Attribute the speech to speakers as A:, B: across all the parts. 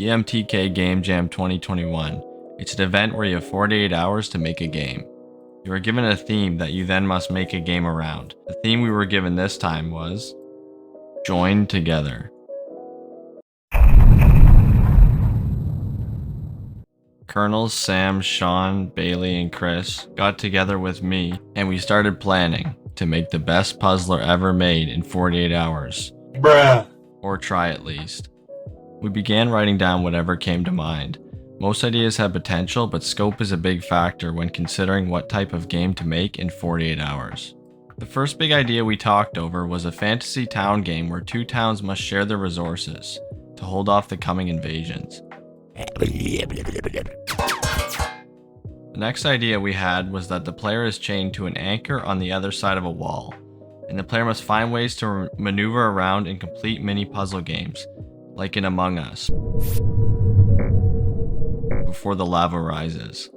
A: GMTK Game Jam 2021. It's an event where you have 48 hours to make a game. You are given a theme that you then must make a game around. The theme we were given this time was Join Together. Colonels Sam, Sean, Bailey, and Chris got together with me and we started planning to make the best puzzler ever made in 48 hours.
B: Bruh.
A: Or try at least. We began writing down whatever came to mind. Most ideas have potential, but scope is a big factor when considering what type of game to make in 48 hours. The first big idea we talked over was a fantasy town game where two towns must share their resources to hold off the coming invasions. The next idea we had was that the player is chained to an anchor on the other side of a wall, and the player must find ways to maneuver around and complete mini puzzle games, like in Among Us, before the lava rises.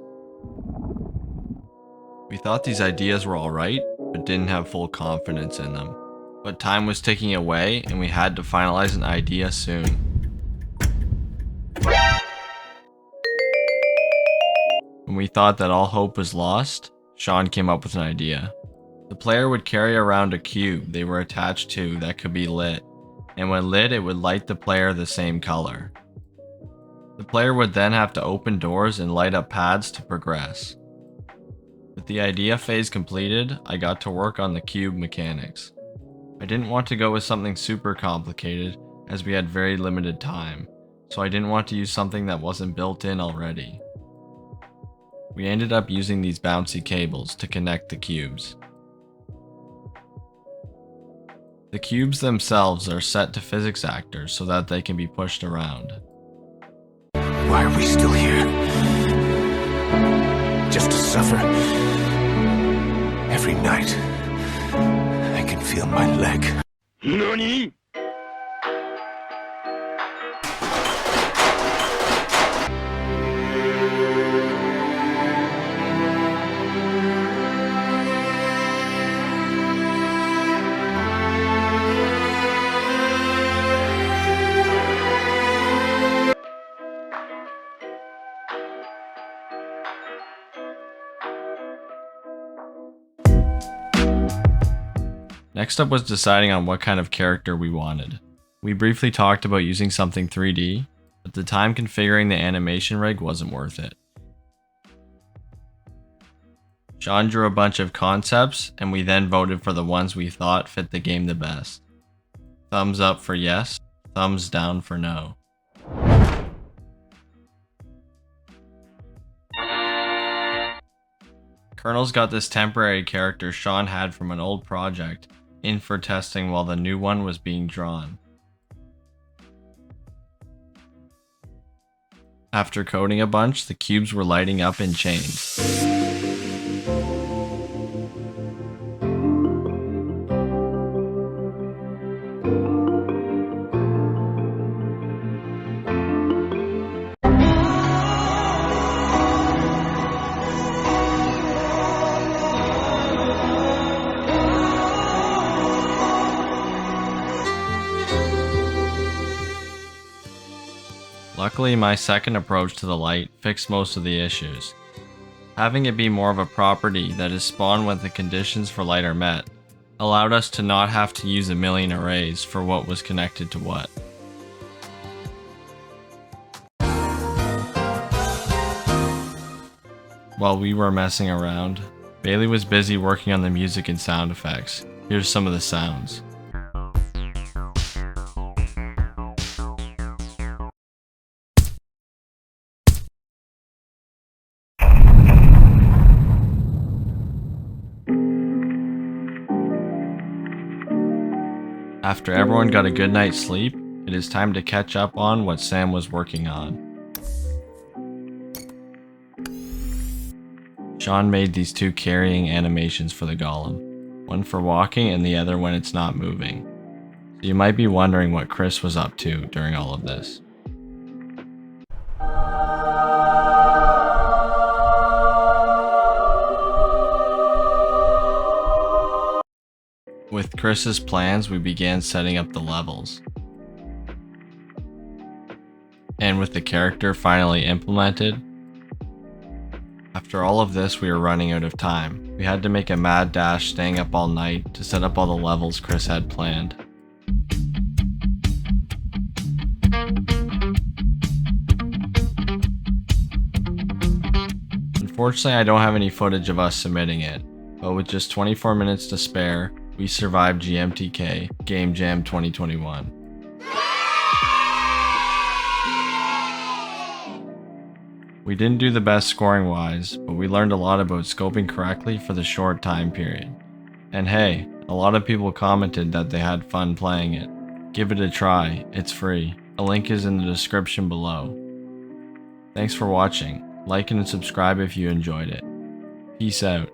A: We thought these ideas were alright, but didn't have full confidence in them. But time was ticking away, and we had to finalize an idea soon. When we thought that all hope was lost, Sean came up with an idea. The player would carry around a cube they were attached to that could be lit, and when lit it would light the player the same color. The player would then have to open doors and light up pads to progress. With the idea phase completed, I got to work on the cube mechanics. I didn't want to go with something super complicated as we had very limited time, so I didn't want to use something that wasn't built in already. We ended up using these bouncy cables to connect the cubes. The cubes themselves are set to physics actors so that they can be pushed around.
B: Why are we still here? Just to suffer? Every night, I can feel my leg. NANI?!
A: Next up was deciding on what kind of character we wanted. We briefly talked about using something 3D, but the time configuring the animation rig wasn't worth it. Sean drew a bunch of concepts, and we then voted for the ones we thought fit the game the best. Thumbs up for yes, thumbs down for no. Colonel's got this temporary character Sean had from an old project in for testing while the new one was being drawn. After coding a bunch, the cubes were lighting up in chains. Luckily, my second approach to the light fixed most of the issues. Having it be more of a property that is spawned when the conditions for light are met allowed us to not have to use a million arrays for what was connected to what. While we were messing around, Bailey was busy working on the music and sound effects. Here's some of the sounds. After everyone got a good night's sleep, it is time to catch up on what Sam was working on. Sean made these two carrying animations for the golem, one for walking and the other when it's not moving. So you might be wondering what Chris was up to during all of this. With Chris's plans, we began setting up the levels. and with the character finally implemented. After all of this, we were running out of time. We had to make a mad dash, staying up all night to set up all the levels Chris had planned. Unfortunately, I don't have any footage of us submitting it, but with just 24 minutes to spare, we survived GMTK Game Jam 2021. We didn't do the best scoring wise, but we learned a lot about scoping correctly for the short time period. And hey, a lot of people commented that they had fun playing it. Give it a try, it's free. A link is in the description below. Thanks for watching. Like and subscribe if you enjoyed it. Peace out.